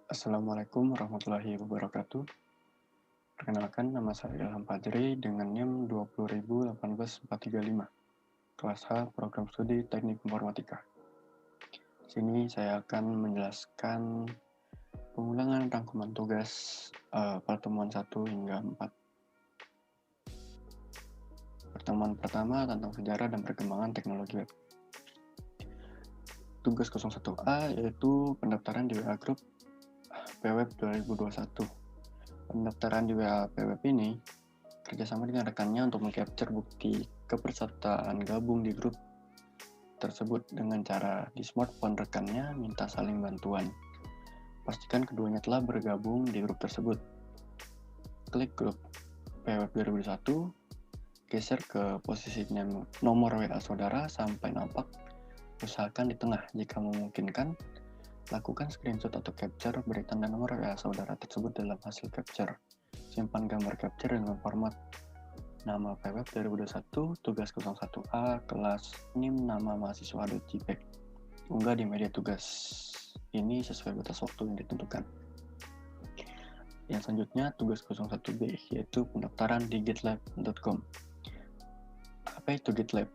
Assalamualaikum warahmatullahi wabarakatuh. Perkenalkan, nama saya Ilham Fajri dengan NIM 2018435, kelas H Program Studi Teknik Informatika. Di sini saya akan menjelaskan pengulangan rangkuman tugas pertemuan 1 hingga 4. Pertemuan pertama tentang sejarah dan perkembangan teknologi web. Tugas 01A yaitu pendaftaran di WA Group PWeb 2021. Pendaftaran di WA PWeb ini kerjasama dengan rekannya untuk mengcapture bukti kepesertaan gabung di grup tersebut dengan cara di smartphone rekannya minta saling bantuan. Pastikan keduanya telah bergabung di grup tersebut. Klik grup PWeb 2021, geser ke posisi nomor WA saudara sampai nampak. Usahakan di tengah. Jika memungkinkan, lakukan screenshot atau capture beri tanda nomor WA saudara tersebut dalam hasil capture. Simpan gambar capture dengan format nama PWeb 2021, tugas 01A, kelas NIM nama mahasiswa.jpg. Unggah di media tugas. Ini sesuai batas waktu yang ditentukan. Yang selanjutnya, tugas 01B, yaitu pendaftaran di gitlab.com. Apa itu GitLab?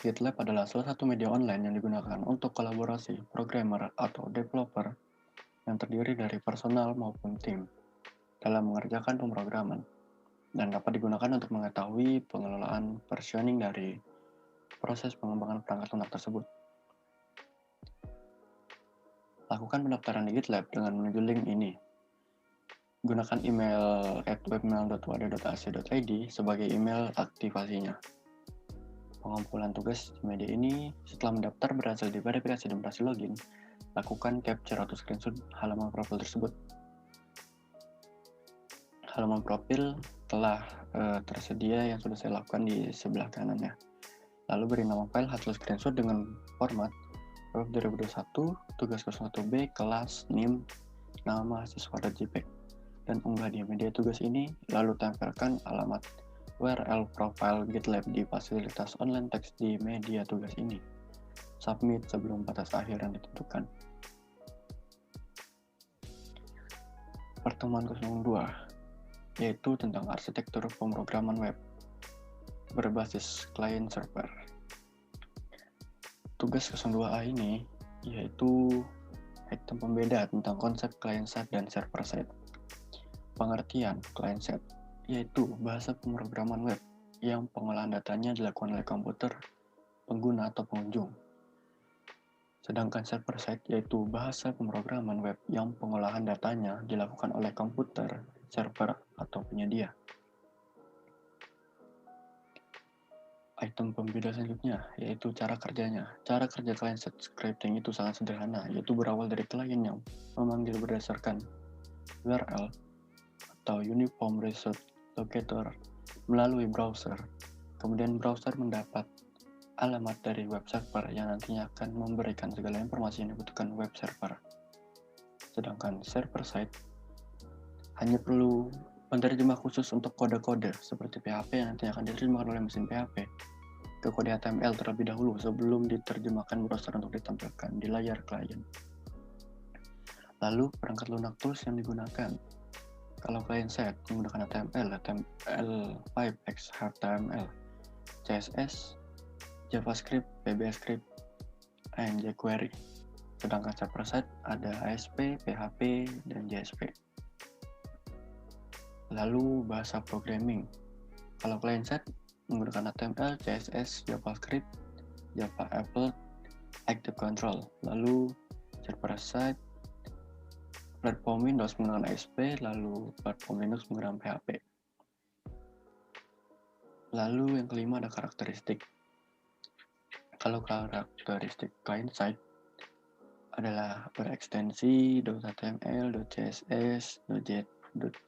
GitLab adalah salah satu media online yang digunakan untuk kolaborasi programmer atau developer yang terdiri dari personal maupun tim dalam mengerjakan pemrograman dan dapat digunakan untuk mengetahui pengelolaan versioning dari proses pengembangan perangkat lunak tersebut. Lakukan pendaftaran di GitLab dengan menuju link ini. Gunakan email @webmail.wadah.ac.id sebagai email aktivasinya. Pengumpulan tugas di media ini setelah mendaftar berhasil diverifikasi dan berhasil login, lakukan capture atau screenshot halaman profil tersebut. Halaman profil telah tersedia yang sudah saya lakukan di sebelah kanannya. Lalu beri nama file hasil screenshot dengan format web 2021, tugas 01B, kelas, NIM, nama mahasiswa.jpg, dan unggah di media tugas ini, lalu tempelkan alamat URL profile GitLab di fasilitas online text di media tugas ini. Submit sebelum batas akhir yang ditentukan. Pertemuan 02, yaitu tentang arsitektur pemrograman web berbasis client server. Tugas 02A ini yaitu item pembeda tentang konsep client side dan server side. Pengertian client side yaitu bahasa pemrograman web yang pengolahan datanya dilakukan oleh komputer, pengguna atau pengunjung. Sedangkan server side yaitu bahasa pemrograman web yang pengolahan datanya dilakukan oleh komputer, server, atau penyedia. Item pembeda selanjutnya yaitu cara kerjanya. Cara kerja client side scripting itu sangat sederhana, yaitu berawal dari klien yang memanggil berdasarkan URL atau Uniform Resource Locator melalui browser. Kemudian browser mendapat alamat dari web server yang nantinya akan memberikan segala informasi yang dibutuhkan web server. Sedangkan server side hanya perlu penerjemah khusus untuk kode-kode seperti PHP yang nantinya akan diterjemahkan oleh mesin PHP ke kode HTML terlebih dahulu sebelum diterjemahkan browser untuk ditampilkan di layar klien. Lalu perangkat lunak tools yang digunakan. Kalau client side menggunakan HTML, HTML5, XHTML, CSS, JavaScript, VBScript, and jQuery. Sedangkan server side ada ASP, PHP, dan JSP. Lalu bahasa programming. Kalau client side menggunakan HTML, CSS, JavaScript, Java Applet, Active Control. Lalu server side platform Windows menggunakan ASP, lalu platform Linux menggunakan PHP. Lalu yang kelima ada karakteristik. Kalau karakteristik client side adalah berekstensi .html, .css,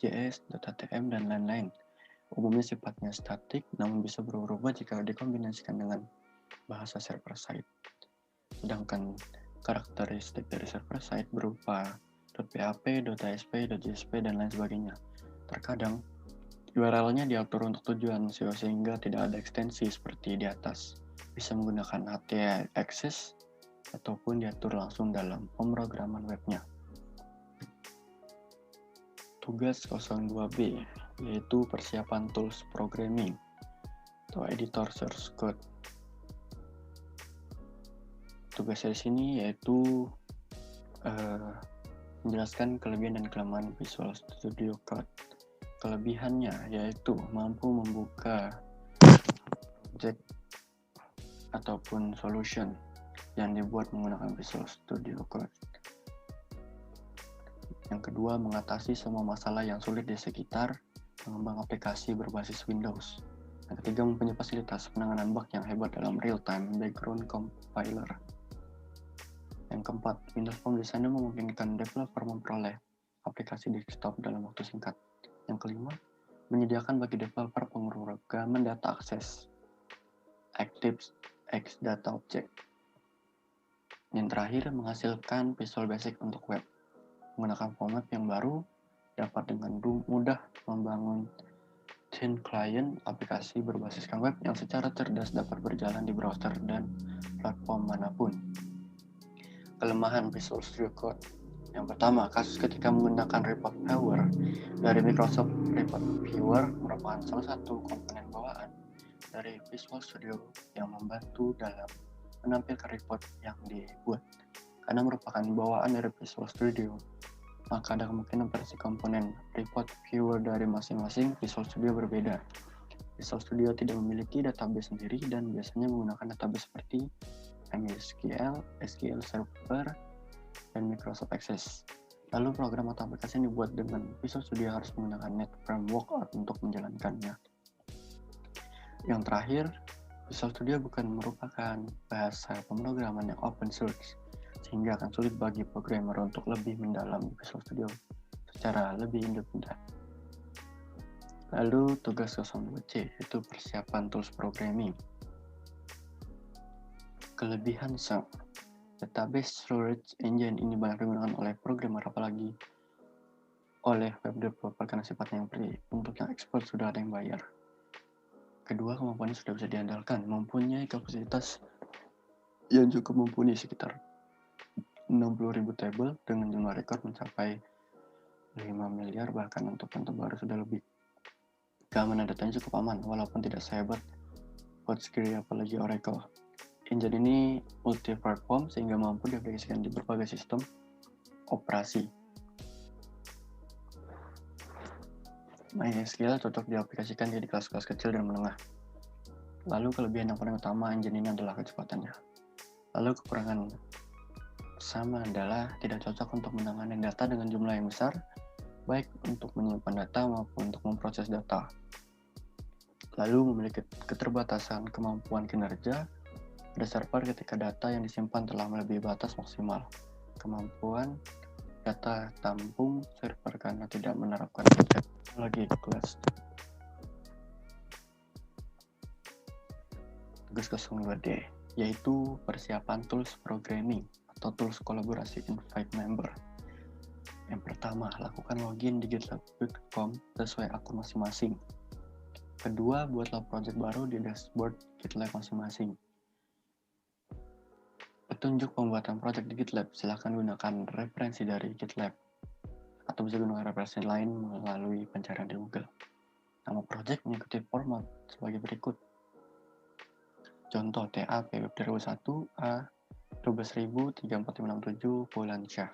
.js, .htm, dan lain-lain. Umumnya sifatnya statik, namun bisa berubah-ubah jika dikombinasikan dengan bahasa server side. Sedangkan karakteristik dari server side berupa .php, .asp, .jsp, dan lain sebagainya. Terkadang URL-nya diatur untuk tujuan SEO sehingga tidak ada ekstensi seperti di atas. Bisa menggunakan htaccess ataupun diatur langsung dalam pemrograman webnya. Tugas 02B yaitu persiapan tools programming atau editor source code. Tugas dari sini yaitu menjelaskan kelebihan dan kelemahan Visual Studio Code. Kelebihannya yaitu mampu membuka project ataupun solution yang dibuat menggunakan Visual Studio Code. Yang kedua, mengatasi semua masalah yang sulit di sekitar pengembang aplikasi berbasis Windows. Yang ketiga, mempunyai fasilitas penanganan bug yang hebat dalam real-time background compiler. Yang keempat, Windows Form Designer memungkinkan developer memperoleh aplikasi desktop dalam waktu singkat. Yang kelima, menyediakan bagi developer pemrograman data akses ActiveX Data Object. Yang terakhir, menghasilkan Visual Basic untuk web. Menggunakan format yang baru, dapat dengan mudah membangun thin client aplikasi berbasiskan web yang secara cerdas dapat berjalan di browser dan platform manapun. Kelemahan Visual Studio Code. Yang pertama, kasus ketika menggunakan Report Viewer dari Microsoft. Report Viewer merupakan salah satu komponen bawaan dari Visual Studio yang membantu dalam menampilkan report yang dibuat. Karena merupakan bawaan dari Visual Studio, maka ada kemungkinan versi komponen Report Viewer dari masing-masing Visual Studio berbeda. Visual Studio tidak memiliki database sendiri dan biasanya menggunakan database seperti MySQL, SQL Server, dan Microsoft Access. Lalu program atau aplikasi yang dibuat dengan Visual Studio harus menggunakan Net Framework untuk menjalankannya. Yang terakhir, Visual Studio bukan merupakan bahasa pemrograman yang open source, sehingga akan sulit bagi programmer untuk lebih mendalam Visual Studio secara lebih independen. Lalu tugas 02C yaitu persiapan tools programming. Kelebihan SERP. Database Storage Engine ini banyak digunakan oleh programmer, apalagi oleh web developer karena sifatnya yang free. Untuk yang expert sudah ada yang bayar. Kedua, kemampuannya sudah bisa diandalkan, mempunyai kapasitas yang cukup mumpuni sekitar 60.000 table dengan jumlah rekor mencapai 5 miliar, bahkan untuk yang terbaru sudah lebih. Keamanan datanya cukup aman, walaupun tidak sehebat PostgreSQL apalagi Oracle. Engine ini multi-platform sehingga mampu diaplikasikan di berbagai sistem operasi. MySQL cocok diaplikasikan di kelas-kelas kecil dan menengah. Lalu kelebihan yang paling utama engine ini adalah kecepatannya. Lalu kekurangan sama adalah tidak cocok untuk menangani data dengan jumlah yang besar, baik untuk menyimpan data maupun untuk memproses data. Lalu memiliki keterbatasan kemampuan kinerja pada server ketika data yang disimpan telah melebihi batas maksimal. Kemampuan data tampung server karena tidak menerapkan teknologi kelas. Tugas 02D yaitu persiapan tools programming atau tools kolaborasi invite member. Yang pertama, lakukan login di gitlab.com sesuai akun masing-masing. Kedua, buatlah project baru di dashboard GitLab masing-masing. Petunjuk pembuatan project di GitLab, silakan gunakan referensi dari GitLab atau bisa gunakan referensi lain melalui pencarian di Google. Nama project mengikuti format sebagai berikut. Contoh TA PWeb 2001 A 12.34567 Polansyah.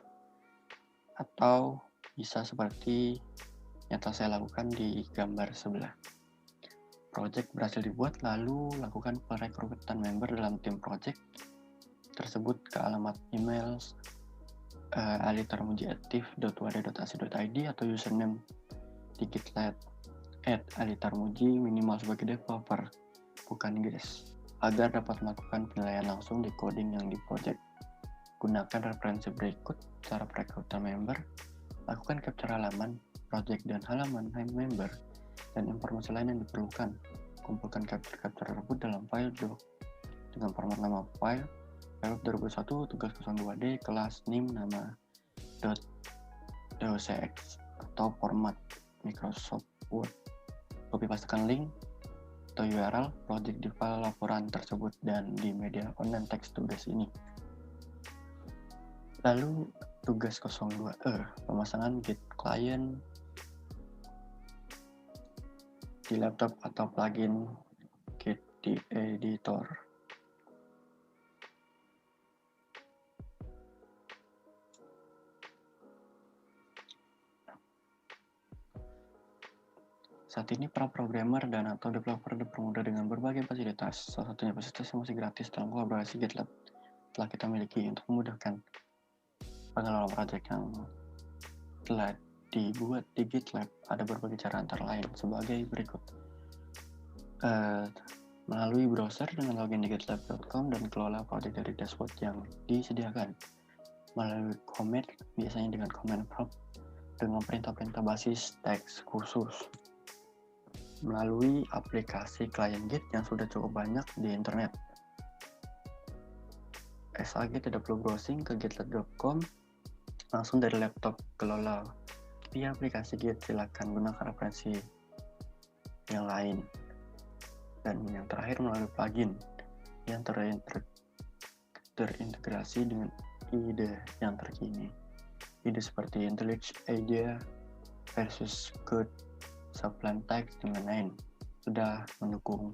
Atau bisa seperti yang telah saya lakukan di gambar sebelah. Project berhasil dibuat, lalu lakukan perekrutan member dalam tim project tersebut ke alamat email alitarmuji@tif.wadah.ac.id atau username di GitLab @alitarmuji minimal sebagai developer, bukan guys, agar dapat melakukan penilaian langsung di coding yang di project. Gunakan referensi berikut cara perekrutan member, lakukan capture halaman project dan halaman member, dan informasi lain yang diperlukan. Kumpulkan capture tersebut dalam file doc dengan format nama file PWeb 2001 tugas 02D kelas nim nama .docx atau format Microsoft Word. Copy pastekan link atau URL project di file laporan tersebut dan di media online teks tugas ini. Lalu tugas 02E, pemasangan Git client di laptop atau plugin Git di editor. Saat ini para programmer dan atau developer dipermudah dengan berbagai fasilitas. Salah satunya fasilitas yang masih gratis dalam kolaborasi GitLab telah kita miliki untuk memudahkan pengelola proyek yang telah dibuat di GitLab. Ada berbagai cara antara lain sebagai berikut. Melalui browser dengan login di gitlab.com dan kelola proyek dari dashboard yang disediakan. Melalui commit, biasanya dengan command prompt, dengan perintah-perintah basis teks khusus. Melalui aplikasi klien Git yang sudah cukup banyak di internet. SAG tidak perlu browsing ke gitlab.com, langsung dari laptop kelola via aplikasi Git. Silakan gunakan referensi yang lain. Dan yang terakhir melalui plugin yang terintegrasi dengan ide yang terkini. Ide seperti IntelliJ IDEA versus Code, Sublime Text, dan lain-lain sudah mendukung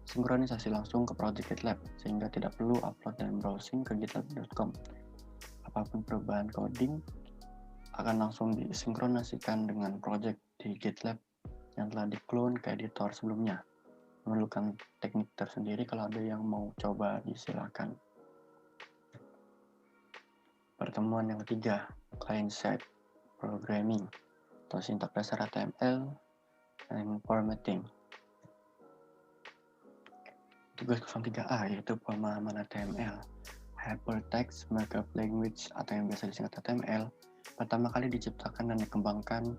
sinkronisasi langsung ke project GitLab sehingga tidak perlu upload dan browsing ke gitlab.com. Apapun perubahan coding akan langsung disinkronasikan dengan project di GitLab yang telah di-clone ke editor sebelumnya. Memerlukan teknik tersendiri, kalau ada yang mau coba disilakan. Pertemuan yang ketiga, client-side programming atau sintak dasar HTML dan formatting. Tugas 03A yaitu pemahaman HTML. Hypertext Markup Language atau yang biasa disingkat HTML pertama kali diciptakan dan dikembangkan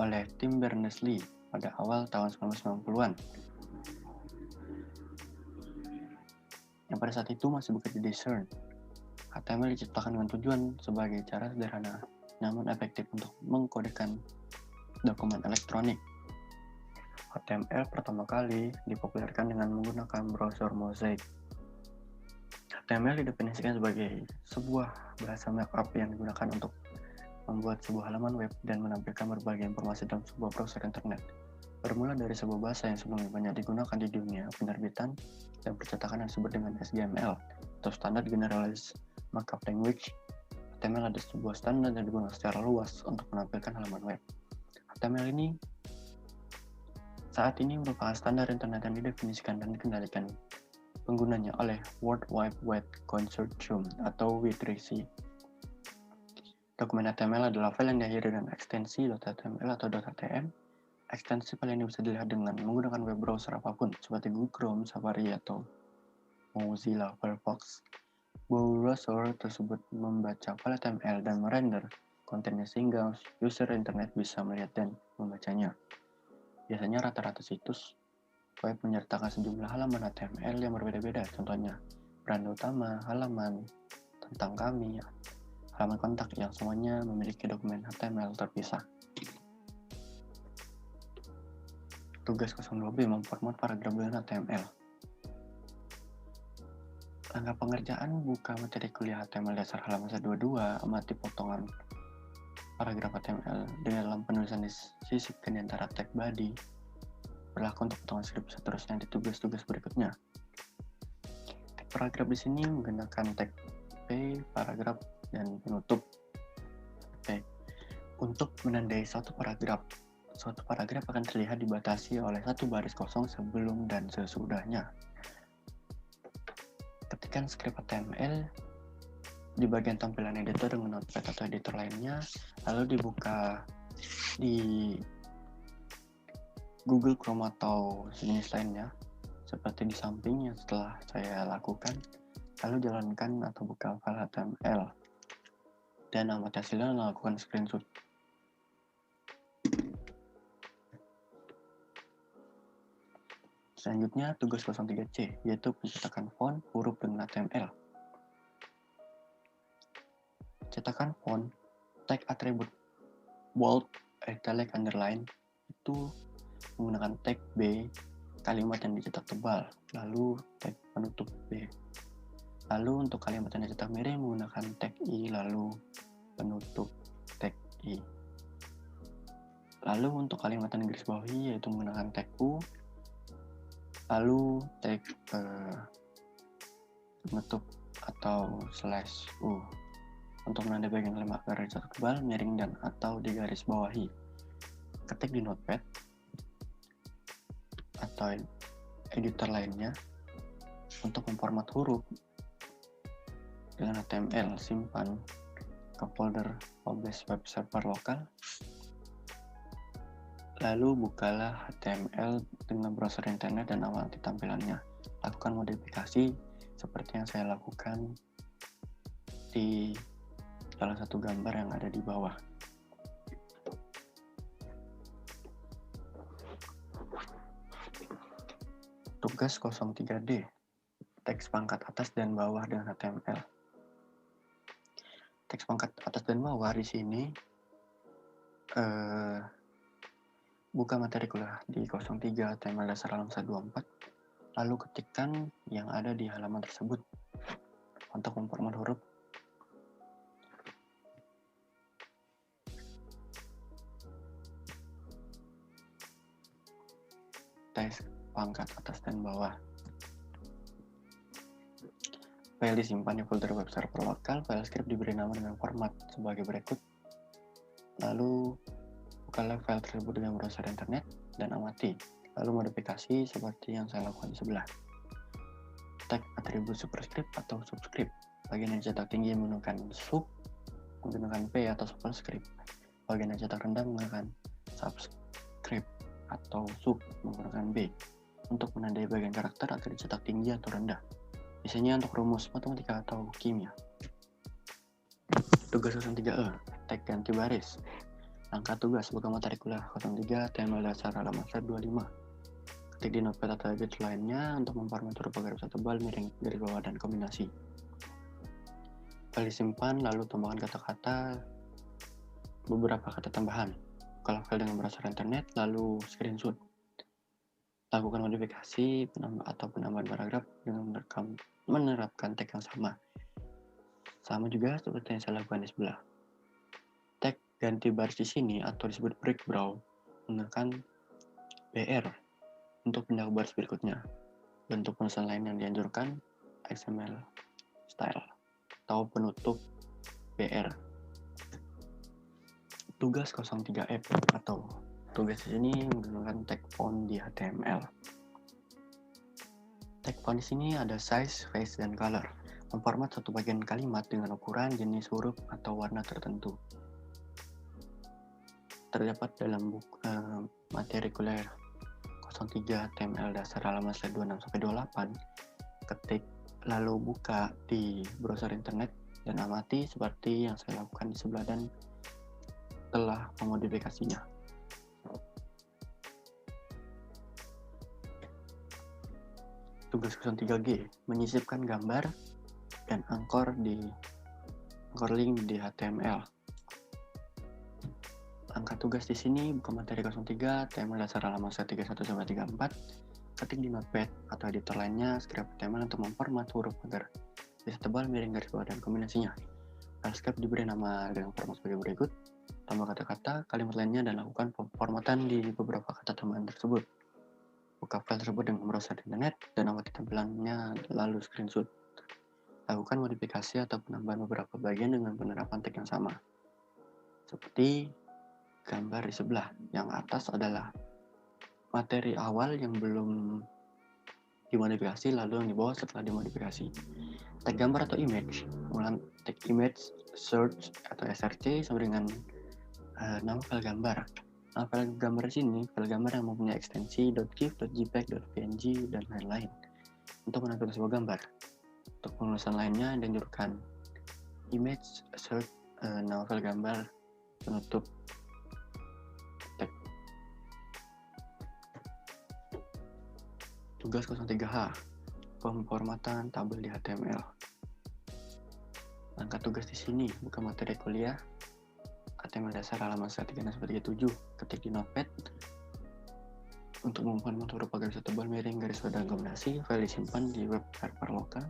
oleh Tim Berners-Lee pada awal tahun 1990-an. Yang pada saat itu masih bekerja di CERN. HTML diciptakan dengan tujuan sebagai cara sederhana namun efektif untuk mengkodekan dokumen elektronik. HTML pertama kali dipopulerkan dengan menggunakan browser Mosaic. HTML didefinisikan sebagai sebuah bahasa markup yang digunakan untuk membuat sebuah halaman web dan menampilkan berbagai informasi dalam sebuah browser internet. Bermula dari sebuah bahasa yang sebelumnya banyak digunakan di dunia penerbitan dan percetakan yang disebut dengan SGML atau Standard Generalized Markup Language. HTML adalah sebuah standar yang digunakan secara luas untuk menampilkan halaman web. HTML ini saat ini merupakan standar internet yang didefinisikan dan dikendalikan penggunanya oleh World Wide Web Consortium atau W3C. Dokumen HTML adalah file yang diakhiri dengan ekstensi .html atau .htm. Ekstensi file ini bisa dilihat dengan menggunakan web browser apapun seperti Google Chrome, Safari, atau Mozilla Firefox. Browser tersebut membaca file HTML dan merender kontennya sehingga user internet bisa melihat dan membacanya. Biasanya rata-rata situs web menyertakan sejumlah halaman HTML yang berbeda-beda, contohnya beranda utama, halaman tentang kami, halaman kontak yang semuanya memiliki dokumen HTML terpisah. Tugas 02B memformat paragraf dengan HTML. Langkah pengerjaan: buka materi kuliah HTML dasar halaman 122, amati potongan paragraf HTML dengan dalam penulisan disisipkan di antara tag body. Berlaku untuk potongan skrip seterusnya di tugas-tugas berikutnya. Tag paragraf di sini menggunakan tag P, paragraf, dan penutup. Oke. Untuk menandai suatu paragraf akan terlihat dibatasi oleh satu baris kosong sebelum dan sesudahnya. Ketikkan skrip HTML di bagian tampilan editor dengan Notepad atau editor lainnya, lalu dibuka di Google Chrome atau sejenis lainnya, seperti di samping yang setelah saya lakukan, lalu jalankan atau buka file HTML, dan amati hasilnya lakukan screenshot. Selanjutnya, tugas 03C, yaitu pencetakan font huruf dengan HTML. Cetakan font, tag atribut bold, italic, underline, itu menggunakan tag B, kalimat yang dicetak tebal, lalu tag penutup B. Lalu untuk kalimat yang dicetak miring menggunakan tag I, lalu penutup tag I. Lalu untuk kalimat yang garis bawahi yaitu menggunakan tag U, lalu tag penutup atau /U untuk menandai bagian kalimat garis tebal, miring, dan atau di garis bawahi. Ketik di notepad atau editor lainnya. Untuk memformat huruf dengan HTML, simpan ke folder publish web server lokal. Lalu bukalah HTML dengan browser internet dan amati tampilannya. Lakukan modifikasi seperti yang saya lakukan di salah satu gambar yang ada di bawah. Tugas 03D, teks pangkat atas dan bawah dengan HTML. Teks pangkat atas dan bawah di sini buka materi kuliah di 03 HTML dasar halaman 124, lalu ketikkan yang ada di halaman tersebut. Untuk memformat huruf, teks pangkat atas dan bawah. File disimpan di folder web server lokal, file script diberi nama dengan format sebagai berikut. Lalu bukalah file tersebut dengan browser internet dan amati. Lalu modifikasi seperti yang saya lakukan di sebelah. Tag atribut superscript atau subscript. Bagian yang cetak tinggi menggunakan sub, menggunakan P atau superscript. Bagian yang cetak rendah menggunakan subscript atau sub, menggunakan B. Untuk menandai bagian karakter agar dicetak tinggi atau rendah. Biasanya untuk rumus matematika atau kimia. Tugas 03E, tag ganti baris. Langkah tugas buka materi kuliah 03 HTML dasar halaman 125. Ketik di notepad atau edit lainnya untuk memformat huruf agar bisa tebal, miring, garis bawah, dan kombinasi. File disimpan, lalu tambahkan kata-kata, beberapa kata tambahan. Bukalah file dengan browser internet, lalu screenshot. Lakukan modifikasi atau penambahan paragraf dengan menerapkan tag yang sama. Sama juga seperti yang saya lakukan di sebelah. Tag ganti baris di sini atau disebut breakdown menggunakan BR untuk pindah ke baris berikutnya. Bentuk penulisan lain yang dianjurkan XML style atau penutup BR. Tugas 03F atau tugas ini menggunakan tag font di HTML. Tag font di sini ada size, face, dan color. Memformat satu bagian kalimat dengan ukuran, jenis huruf, atau warna tertentu. Terdapat dalam buku, materi kuliah 03 HTML dasar halaman slide 26-28. Ketik lalu buka di browser internet dan amati seperti yang saya lakukan di sebelah dan telah memodifikasinya. Tugas 03G, menyisipkan gambar dan angkor link di HTML. Angka tugas di sini buka materi 03 HTML dasar halaman 31-34. Ketik di notepad atau editor lainnya script HTML untuk memformat huruf agar bisa tebal, miring, garis bawah, dan kombinasinya. File script diberi nama dengan format sebagai berikut. Tambah kata-kata, kalimat lainnya, dan lakukan pemformatan di beberapa kata tambahan tersebut. Buka file tersebut dengan browser internet dan amati tampilannya, lalu screenshot. Lakukan modifikasi atau penambahan beberapa bagian dengan penerapan tag yang sama. Seperti gambar di sebelah, yang atas adalah materi awal yang belum dimodifikasi, lalu yang di bawah setelah dimodifikasi. Tag gambar atau image, ulang tag image, search atau src sama dengan nama file gambar. Nah, file gambar di sini, file gambar yang mempunyai ekstensi .gif, .jpeg, .png, dan lain-lain untuk menampilkan sebuah gambar. Untuk penulisan lainnya dianjurkan image, search, nama file gambar, penutup tag. Tugas 03H, pemformatan tabel di HTML. Langkah tugas di sini, buka materi kuliah HTML dasar halaman 136-37, ketik di notepad untuk memformat huruf agar bisa tebal, miring, garis bawah, dan kombinasi. File disimpan di web server lokal.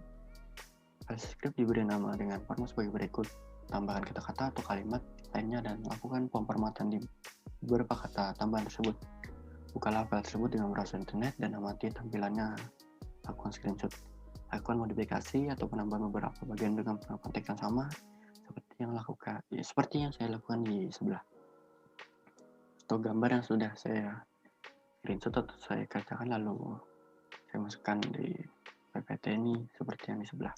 File script diberi nama dengan format sebagai berikut. Tambahkan kata-kata atau kalimat lainnya dan lakukan pemformatan di beberapa kata tambahan tersebut. Bukalah file tersebut dengan browser internet dan amati tampilannya. Lakukan screenshot. Lakukan modifikasi atau penambahan beberapa bagian dengan konteks yang sama seperti yang saya lakukan di sebelah. Atau gambar yang sudah saya screenshot atau saya kerjakan lalu saya masukkan di PPT ini seperti yang di sebelah.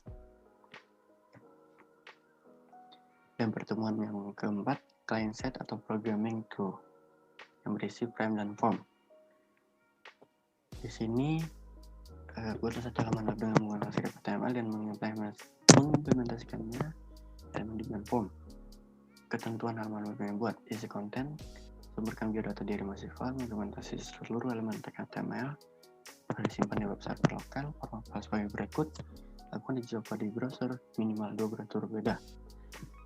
Dan pertemuan yang keempat, client side atau programming tool yang berisi frame dan form. Di sini buatlah satu halaman web dengan menggunakan script HTML dan mengimplementasikannya dengan form. Ketentuan halaman web yang buat, isi konten, sumberkan biodata dari masif file, implementasi seluruh elemen tag HTML, disimpan di web server lokal, format file sebagai berikut, lakukan uji coba di browser, minimal 2 browser berbeda.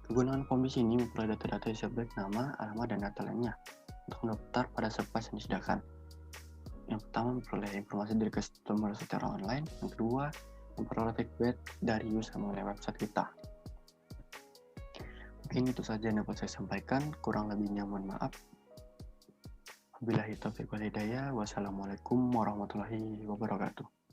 Kegunaan form di sini memperoleh data-data sebaik nama, alamat, dan data lainnya untuk mendaftar pada service yang disediakan. Yang pertama, memperoleh informasi dari customer secara online. Yang kedua, memperoleh feedback dari user mengenai website kita. Mungkin itu saja yang dapat saya sampaikan. Kurang lebihnya mohon maaf. Wabillahi taufiq wal hidayah. Wassalamualaikum warahmatullahi wabarakatuh.